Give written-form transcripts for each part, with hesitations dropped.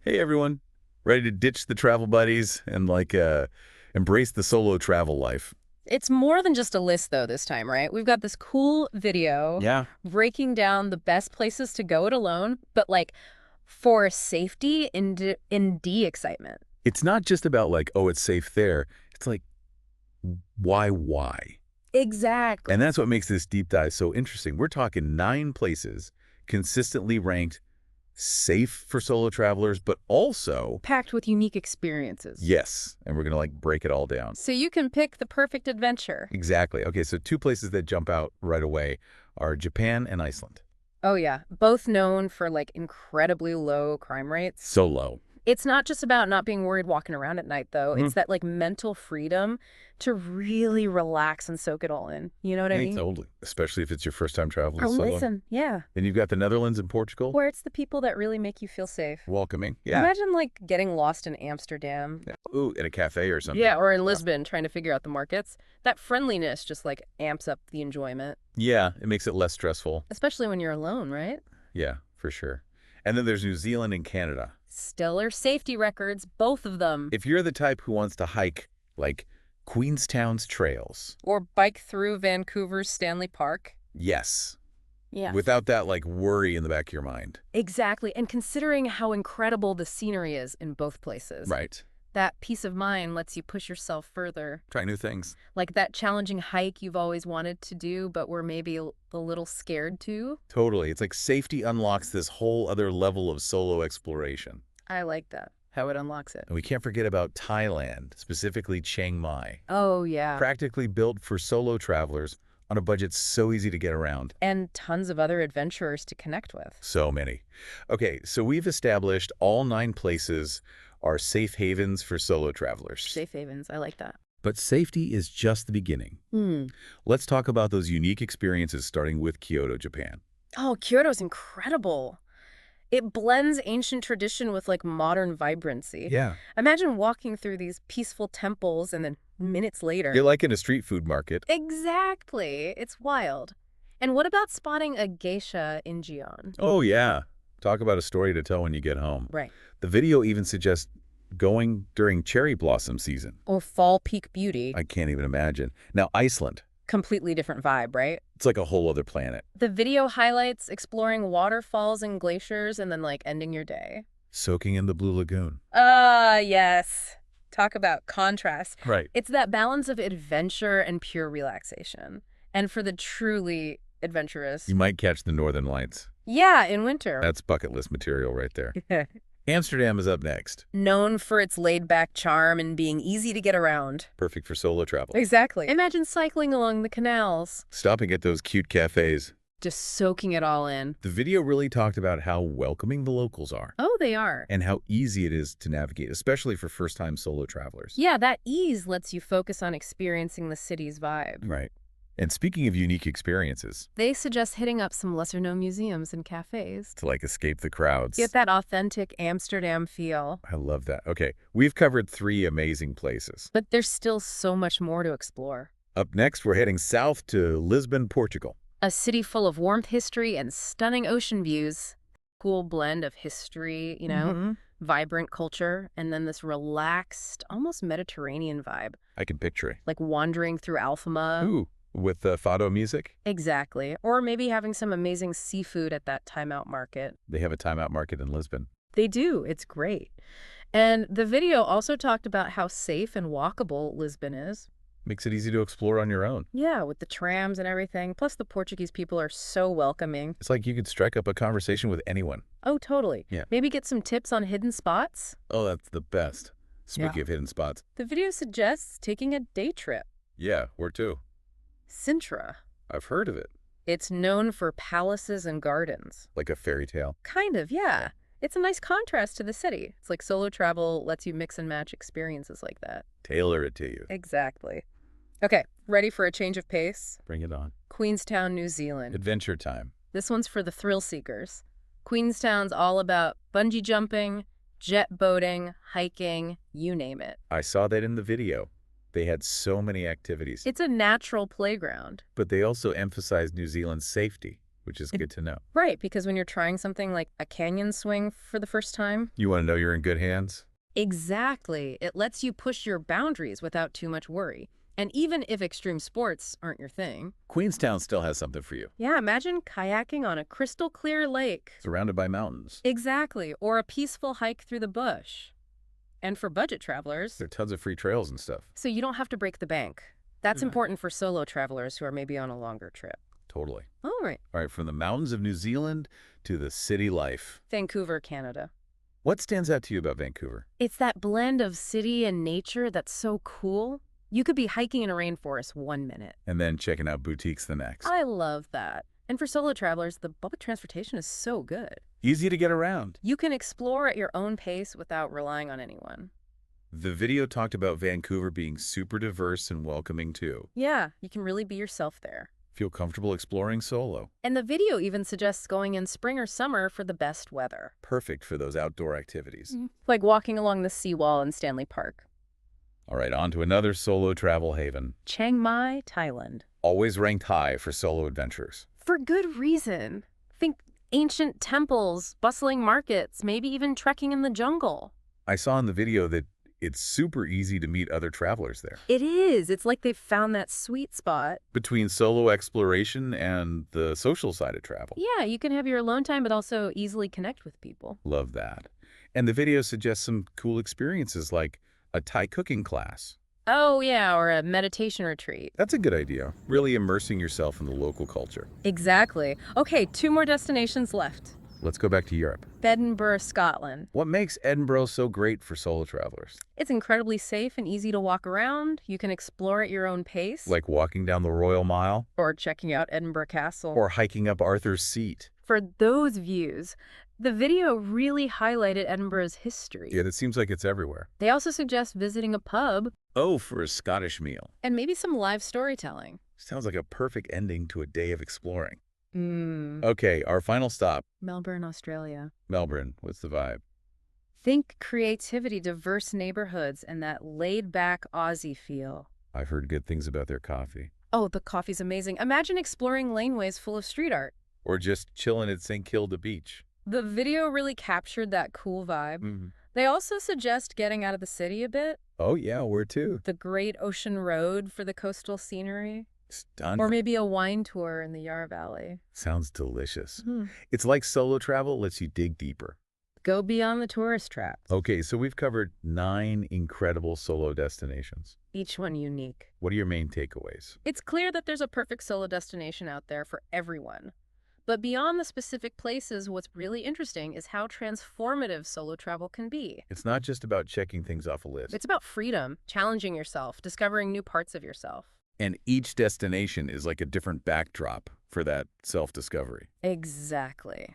Hey everyone, ready to ditch the travel buddies and embrace the solo travel life? It's more than just a list, though, this time, right? We've got this cool video Yeah. breaking down the best places to go it alone, but for safety and D excitement. It's not just about oh, it's safe there. It's like, why? Exactly. And that's what makes this deep dive so interesting. We're talking 9 places consistently ranked safe for solo travelers, but also, Packed with unique experiences. yes, and we're going to break it all down. So you can pick the perfect adventure. Exactly. Okay, so 2 places that jump out right away are Japan and Iceland. Oh, yeah. Both known for incredibly low crime rates. So low. It's not just about not being worried walking around at night, though. It's that mental freedom to really relax and soak it all in. You know what I mean? Totally. Especially if it's your first time traveling Or solo. listen, yeah. Then you've got the Netherlands and Portugal. Where it's the people that really make you feel safe. Welcoming. Yeah. Imagine getting lost in Amsterdam. Yeah. Ooh, in a cafe or something. Yeah, or in Lisbon trying to figure out the markets. That friendliness just amps up the enjoyment. Yeah, it makes it less stressful. Especially when you're alone, right? Yeah, for sure. And then there's New Zealand and Canada. Stellar safety records, both of them. If you're the type who wants to hike, Queenstown's trails. Or bike through Vancouver's Stanley Park. Yes. Yeah. Without that, worry in the back of your mind. Exactly. And considering how incredible the scenery is in both places. Right. That peace of mind lets you push yourself further. Try new things. Like that challenging hike you've always wanted to do, but were maybe a little scared to. Totally. It's like safety unlocks this whole other level of solo exploration. I like that, how it unlocks it. And we can't forget about Thailand, specifically Chiang Mai. Oh, yeah. Practically built for solo travelers on a budget so easy to get around. And tons of other adventurers to connect with. So many. Okay, so we've established all 9 places are safe havens for solo travelers. Safe havens, I like that. But safety is just the beginning. Let's talk about those unique experiences starting with Kyoto, Japan. Oh, Kyoto's incredible. It blends ancient tradition with modern vibrancy. Yeah. Imagine walking through these peaceful temples and then minutes later. You're like in a street food market. Exactly. It's wild. And what about spotting a geisha in Gion? Oh, yeah. Talk about a story to tell when you get home. Right. The video even suggests going during cherry blossom season. Or fall peak beauty. I can't even imagine. Now, Iceland. Completely different vibe, right? It's like a whole other planet. The video highlights exploring waterfalls and glaciers and then ending your day. Soaking in the Blue Lagoon. Ah, yes. Talk about contrast. Right. It's that balance of adventure and pure relaxation. And for the truly adventurous. You might catch the Northern Lights. Yeah, in winter. That's bucket list material right there. Amsterdam is up next. Known for its laid-back charm and being easy to get around. Perfect for solo travel. Exactly. Imagine cycling along the canals. Stopping at those cute cafes. Just soaking it all in. The video really talked about how welcoming the locals are. Oh, they are. And how easy it is to navigate, especially for first-time solo travelers. Yeah, that ease lets you focus on experiencing the city's vibe. Right. And speaking of unique experiences, They suggest hitting up some lesser-known museums and cafes. to escape the crowds. Get that authentic Amsterdam feel. I love that. Okay, we've covered 3 amazing places. But there's still so much more to explore. Up next, we're heading south to Lisbon, Portugal. A city full of warmth, history, and stunning ocean views. Cool blend of history, vibrant culture, and then this relaxed, almost Mediterranean vibe. I can picture it. Like wandering through Alfama. Ooh, with the fado music. Exactly. Or maybe having some amazing seafood at that timeout market. They have a timeout market in Lisbon. They do. It's great. And the video also talked about how safe and walkable Lisbon is. Makes it easy to explore on your own. Yeah, with the trams and everything. Plus, the Portuguese people are so welcoming. It's like you could strike up a conversation with anyone. Oh, totally. Yeah. Maybe get some tips on hidden spots. Oh, that's the best. Speaking Yeah. of hidden spots. The video suggests taking a day trip. Yeah, where to? Sintra. I've heard of it. It's known for palaces and gardens. Like a fairy tale. Kind of, yeah. It's a nice contrast to the city. It's like solo travel lets you mix and match experiences like that. Tailor it to you. Exactly. Okay, ready for a change of pace? Bring it on. Queenstown, New Zealand. Adventure time. This one's for the thrill seekers. Queenstown's all about bungee jumping, jet boating, hiking, you name it. I saw that in the video. They had so many activities. It's a natural playground. But they also emphasized New Zealand's safety, which is good to know. Right, because when you're trying something like a canyon swing for the first time, You want to know you're in good hands? exactly, it lets you push your boundaries without too much worry. And even if extreme sports aren't your thing, Queenstown still has something for you. yeah, imagine kayaking on a crystal clear lake. Surrounded by mountains. Exactly, or a peaceful hike through the bush. And for budget travelers, There are tons of free trails and stuff. so you don't have to break the bank. That's important for solo travelers who are maybe on a longer trip. Totally. All right. All right, from the mountains of New Zealand to the city life. Vancouver, Canada. What stands out to you about Vancouver? It's that blend of city and nature that's so cool. You could be hiking in a rainforest 1 minute. And then checking out boutiques the next. I love that. And for solo travelers, the public transportation is so good. Easy to get around. You can explore at your own pace without relying on anyone. The video talked about Vancouver being super diverse and welcoming too. Yeah, you can really be yourself there. Feel comfortable exploring solo. And the video even suggests going in spring or summer for the best weather. Perfect for those outdoor activities. Like walking along the seawall in Stanley Park. All right, on to another solo travel haven. Chiang Mai, Thailand. Always ranked high for solo adventures. For good reason. Think ancient temples, bustling markets, maybe even trekking in the jungle. I saw in the video that it's super easy to meet other travelers there. It is. It's like they've found that sweet spot. Between solo exploration and the social side of travel. Yeah, you can have your alone time, but also easily connect with people. Love that. And the video suggests some cool experiences like a Thai cooking class. Oh, yeah, or a meditation retreat. That's a good idea. Really immersing yourself in the local culture. Exactly. Okay, 2 more destinations left. Let's go back to Europe. Edinburgh, Scotland. What makes Edinburgh so great for solo travelers? It's incredibly safe and easy to walk around. You can explore at your own pace. Like walking down the Royal Mile Or checking out Edinburgh Castle. or hiking up Arthur's Seat. For those views, the video really highlighted Edinburgh's history. Yeah, it seems like it's everywhere. They also suggest visiting a pub Oh, for a Scottish meal. and maybe some live storytelling. Sounds like a perfect ending to a day of exploring. Hmm. Okay, our final stop, Melbourne, Australia. Melbourne. What's the vibe? Think creativity, diverse neighborhoods, and that laid-back Aussie feel. I've heard good things about their coffee. Oh, the coffee's amazing. Imagine exploring laneways full of street art. Or just chilling at St. Kilda Beach. The video really captured that cool vibe. They also suggest getting out of the city a bit. Oh, yeah, where to? The Great Ocean Road for the coastal scenery. Stunning. Or maybe a wine tour in the Yarra Valley. Sounds delicious. It's like solo travel lets you dig deeper. Go beyond the tourist traps. Okay, so we've covered 9 incredible solo destinations. Each one unique. What are your main takeaways? It's clear that there's a perfect solo destination out there for everyone. But beyond the specific places, what's really interesting is how transformative solo travel can be. It's not just about checking things off a list. It's about freedom, challenging yourself, discovering new parts of yourself. And each destination is like a different backdrop for that self-discovery. Exactly.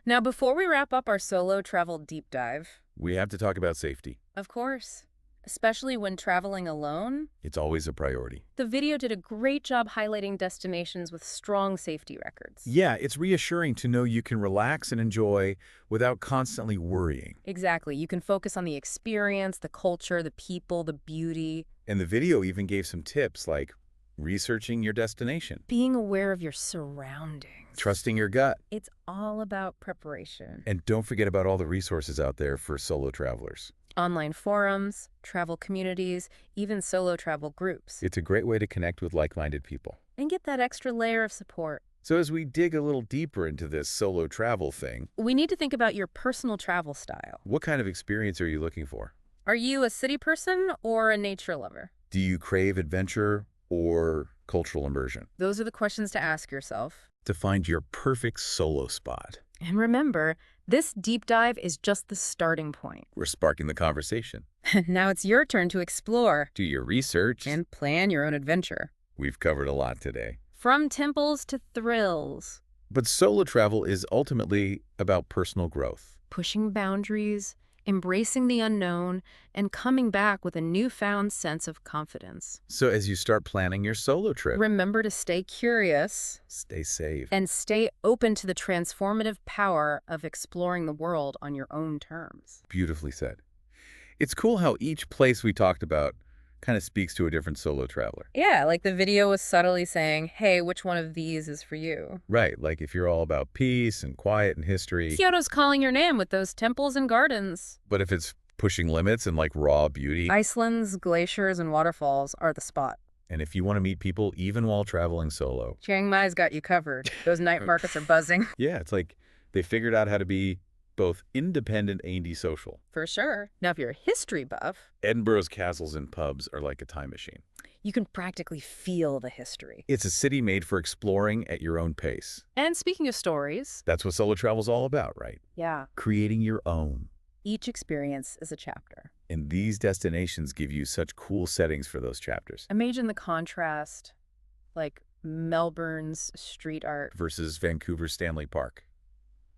Now, before we wrap up our solo travel deep dive, We have to talk about safety. of course, especially when traveling alone, It's always a priority. the video did a great job highlighting destinations with strong safety records. Yeah, it's reassuring to know you can relax and enjoy without constantly worrying. Exactly. You can focus on the experience, the culture, the people, the beauty. And the video even gave some tips like researching your destination, Being aware of your surroundings. trusting your gut, It's all about preparation. and don't forget about all the resources out there for solo travelers. Online forums, travel communities, even solo travel groups. It's a great way to connect with like-minded people. And get that extra layer of support. So as we dig a little deeper into this solo travel thing, We need to think about your personal travel style. what kind of experience are you looking for? Are you a city person or a nature lover? Do you crave adventure or cultural immersion? Those are the questions to ask yourself. To find your perfect solo spot. And remember, this deep dive is just the starting point. We're sparking the conversation. Now it's your turn to explore Do your research. and plan your own adventure. We've covered a lot today. From temples to thrills, But solo travel is ultimately about personal growth. pushing boundaries, embracing the unknown, and coming back with a newfound sense of confidence. So as you start planning your solo trip, Remember to stay curious stay safe. and stay open to the transformative power of exploring the world on your own terms. Beautifully said. It's cool how each place we talked about kind of speaks to a different solo traveler. Yeah, like the video was subtly saying, hey, which one of these is for you? Right, like if you're all about peace and quiet and history, Kyoto's calling your name with those temples and gardens. but if it's pushing limits and like raw beauty, Iceland's glaciers and waterfalls are the spot. and if you want to meet people even while traveling solo, Chiang Mai's got you covered. Those night markets are buzzing. yeah, it's like they figured out how to be both independent and social. For sure. Now, if you're a history buff, Edinburgh's castles and pubs are like a time machine. you can practically feel the history. It's a city made for exploring at your own pace. And speaking of stories, That's what solo travel's all about, right? yeah, Creating your own. each experience is a chapter. And these destinations give you such cool settings for those chapters Imagine the contrast, like Melbourne's street art. versus Vancouver's Stanley Park.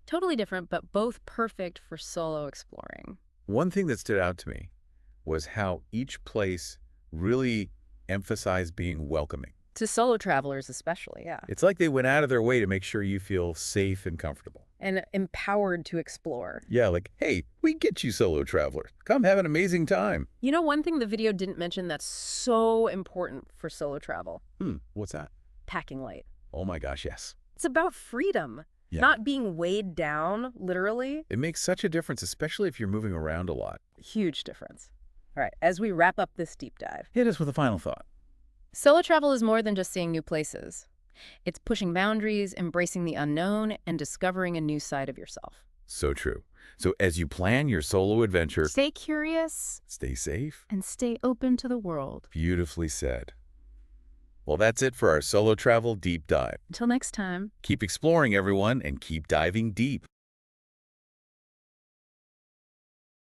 Totally different, but both perfect for solo exploring. One thing that stood out to me was how each place really emphasized being welcoming. To solo travelers especially, yeah. It's like they went out of their way to make sure you feel safe and comfortable. And empowered to explore. Yeah, like, hey, we get you, solo traveler. Come have an amazing time. You know, one thing the video didn't mention that's so important for solo travel? What's that? Packing light. Oh my gosh, yes. It's about freedom, Yeah. not being weighed down, literally. It makes such a difference, especially if you're moving around a lot. Huge difference. All right, as we wrap up this deep dive, Hit us with a final thought. solo travel is more than just seeing new places. It's pushing boundaries, embracing the unknown, and discovering a new side of yourself. So true. So as you plan your solo adventure, Stay curious stay safe. and stay open to the world. Beautifully said. Well, that's it for our solo travel deep dive. Until next time. Keep exploring, everyone, and keep diving deep.